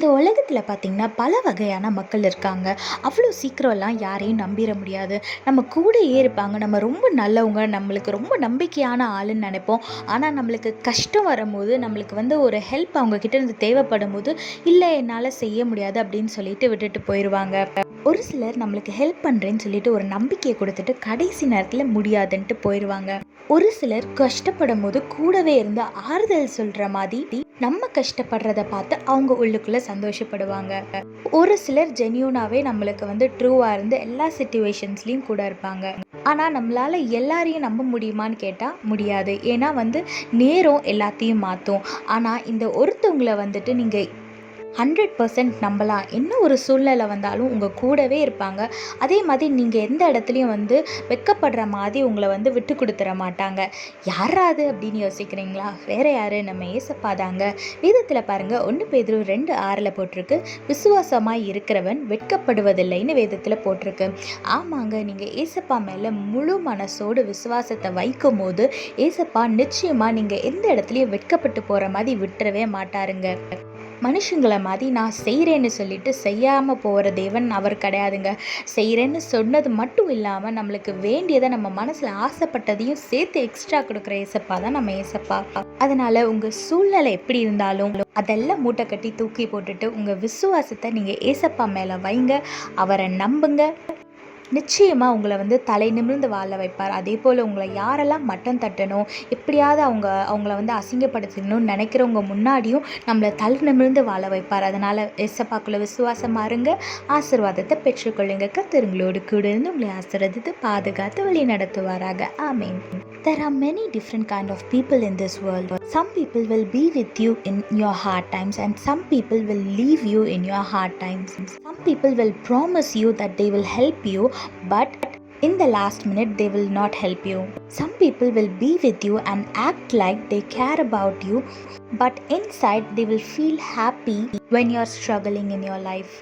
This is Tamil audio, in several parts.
இந்த உலகத்தில் பார்த்திங்கன்னா பல வகையான மக்கள் இருக்காங்க. அவ்வளோ சீக்கிரம்லாம் யாரையும் நம்பிட முடியாது. நம்ம கூடயே இருப்பாங்க, நம்ம ரொம்ப நல்லவங்க, நம்மளுக்கு ரொம்ப நம்பிக்கையான ஆளுன்னு நினைப்போம். ஆனால் நம்மளுக்கு கஷ்டம் வரும்போது, நம்மளுக்கு ஒரு ஹெல்ப் அவங்கக்கிட்ட இருந்து தேவைப்படும் போது, இல்லை என்னால் செய்ய முடியாது அப்படின்னு சொல்லிட்டு விட்டுட்டு போயிடுவாங்க. ஒரு சிலர் நம்மளுக்கு ஹெல்ப் பண்ணுறேன்னு சொல்லிட்டு ஒரு நம்பிக்கையை கொடுத்துட்டு கடைசி நேரத்தில் முடியாதுன்ட்டு போயிடுவாங்க. ஒரு சிலர் கஷ்டப்படும் போது கூடவே இருந்து ஆறுதல் சொல்கிற மாதிரி நம்ம கஷ்டப்படுறத பார்த்து அவங்க உள்ளுக்குள்ளே சந்தோஷப்படுவாங்க. ஒரு சிலர் ஜென்யூனாகவே நம்மளுக்கு ட்ரூவாக இருந்து எல்லா சிச்சுவேஷன்ஸ்லேயும் கூட இருப்பாங்க. ஆனால் நம்மளால் எல்லாரையும் நம்ப முடியுமான்னு கேட்டால் முடியாது. ஏன்னா நேரம் எல்லாத்தையும் மாற்றும். ஆனால் இந்த ஒருத்தவங்களை நீங்கள் 100% நம்பலாம். என்ன ஒரு சூழ்நிலை வந்தாலும் உங்கள் கூடவே இருப்பாங்க. அதே மாதிரி நீங்கள் எந்த இடத்துலையும் வெட்கப்படுற மாதிரி உங்களை விட்டு கொடுத்துட மாட்டாங்க. யாராது அப்படின்னு யோசிக்கிறீங்களா? வேறு யார்? நம்ம ஏசப்பா தாங்க. வேதத்தில் பாருங்கள், 1 பேதுரு 2:6 போட்டிருக்கு, விசுவாசமாக இருக்கிறவன் வெட்கப்படுவதில்லைன்னு வேதத்தில் போட்டிருக்கு. ஆமாங்க, நீங்கள் ஏசப்பா மேலே முழு மனசோடு விசுவாசத்தை வைக்கும் போது ஏசப்பா நிச்சயமாக நீங்கள் எந்த இடத்துலையும் வெட்கப்பட்டு போகிற மாதிரி விட்டுறவே மாட்டாருங்க. மனுஷங்களை மாதிரி நான் செய்கிறேன்னு சொல்லிட்டு செய்யாமல் போகிற தேவன் அவர் கிடையாதுங்க. செய்கிறேன்னு சொன்னது மட்டும் இல்லாமல் நம்மளுக்கு வேண்டியதை, நம்ம மனசில் ஆசைப்பட்டதையும் சேர்த்து எக்ஸ்ட்ரா கொடுக்குற ஏசப்பா தான் நம்ம ஏசப்பா. அதனால் உங்கள் சூழ்நிலை எப்படி இருந்தாலும் அதெல்லாம் மூட்டை கட்டி தூக்கி போட்டுட்டு உங்கள் விசுவாசத்தை நீங்கள் ஏசப்பா மேலே வைங்க. அவரை நம்புங்க. நிச்சயமாக உங்களை தலை நிமிர்ந்து வாழ வைப்பார். அதே போல் உங்களை யாரெல்லாம் மட்டம் தட்டணும், எப்படியாவது அவங்கள அசிங்கப்படுத்தணும்னு நினைக்கிறவங்க முன்னாடியும் நம்மளை தலை நிமிர்ந்து வாழ வைப்பார். அதனால் ஏசப்பாக்குள்ள விசுவாசமாக இருங்க, ஆசீர்வாதத்தை பெற்றுக்கொள்ளுங்க. கர்த்தருங்களோடு கூட இருந்து உங்களை ஆசீர்வதித்து பாதுகாத்து வழி நடத்துவாராக. ஆமென். There are many different kind of people in this world. Some people will be with you in your hard times and some people will leave you in your hard times. Some people will promise you that they will help you, but in the last minute they will not help you. Some people will be with you and act like they care about you, but inside they will feel happy when you are struggling in your life.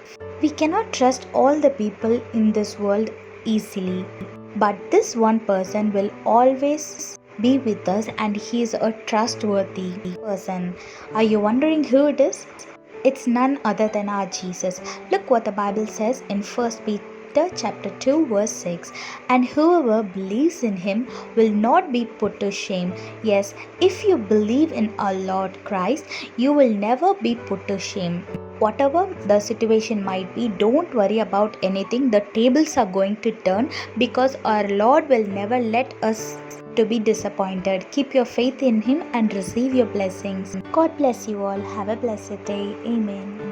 We cannot trust all the people in this world easily, but this one person will always be with us and he is a trustworthy person. Are you wondering who it is? It's none other than our Jesus. Look what the Bible says in 1 Peter chapter 2 verse 6. And whoever believes in him will not be put to shame. Yes, if you believe in our Lord Christ, you will never be put to shame. Whatever the situation might be, don't worry about anything. The tables are going to turn because our Lord will never let us to be disappointed. Keep your faith in him and receive your blessings. God bless you all. Have a blessed day. Amen.